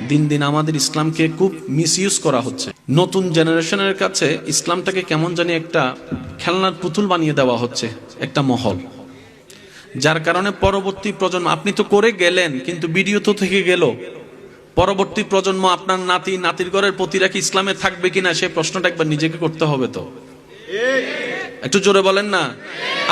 দিন দিন আমাদের ইসলামকে খুব মিসইউজ করা হচ্ছে। নতুন জেনারেশনের কাছে ইসলামটাকে কেমন জানি একটা খেলনার পুতুল বানিয়ে দেওয়া হচ্ছে একটা মহল, যার কারণে পরবর্তী প্রজন্ম, আপনি তো করে গেলেন কিন্তু ভিডিও তো থেকে গেল, পরবর্তী প্রজন্ম আপনার নাতি নাতির ঘরের প্রতিরা কি ইসলামে থাকবে কিনা সেই প্রশ্নটা একবার নিজেকে করতে হবে। তো একটু জোরে বলেন না।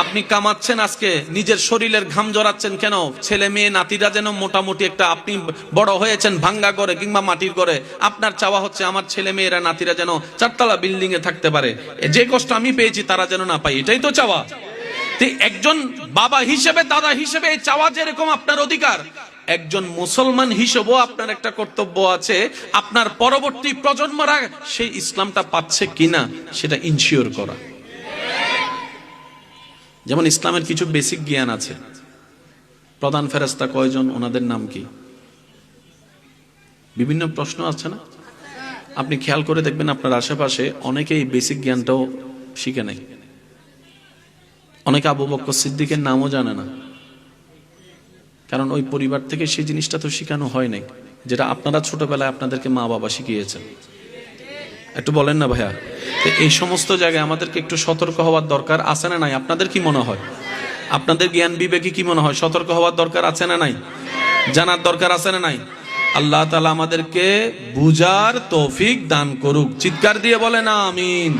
আপনি কামাচ্ছেন, আজকে নিজের শরীরের ঘাম জড়াচ্ছেন কেন? ছেলে মেয়ে নাতিরা যেন মোটামুটি একটা, আপনি বড় হয়েছেন ভাঙ্গা করে কিংবা মাটির ঘরে, আপনার চাওয়া হচ্ছে আমার ছেলে মেয়েরা নাতিরা যেন 4তলা বিল্ডিং এ থাকতে পারে, যে কষ্ট আমি পেয়েছি তারা যেন না পাই, এটাই তো চাওয়া। একজন বাবা হিসেবে, দাদা হিসেবে এই চাওয়া যেরকম আপনার অধিকার, একজন মুসলমান হিসেবেও আপনার একটা কর্তব্য আছে, আপনার পরবর্তী প্রজন্মরা সেই ইসলামটা পাচ্ছে কিনা সেটা ইনশিওর করা। যেমন ইসলামের কিছু বেসিক জ্ঞান আছে। প্রধান ফেরেশতা কয়জন, ওনাদের নাম কি, বিভিন্ন প্রশ্ন আছে না? আপনি খেয়াল করে দেখবেন আপনার আশেপাশে অনেকেই বেসিক জ্ঞানটাও শিখে নেয়। অনেকে আবু বকর সিদ্দিকের নামও জানে না, কারণ ওই পরিবার থেকে সেই জিনিসটা তো শিখানো হয় নাই, যেটা আপনারা ছোটবেলায় আপনাদেরকে মা বাবা শিখিয়েছেন। একটু বলেন না ভাইয়া। তো এই সমস্ত জায়গায় আমাদেরকে একটু সতর্ক হওয়ার দরকার আছে না নাই? আপনাদের কি মনে হয়? আপনাদের জ্ঞান বিবেকে কি মনে হয় সতর্ক হওয়ার দরকার আছে না নাই? জানার দরকার আছে না নাই? আল্লাহ তাআলা আমাদেরকে বুঝার তৌফিক দান করুক। চিৎকার দিয়ে বলেন আমিন।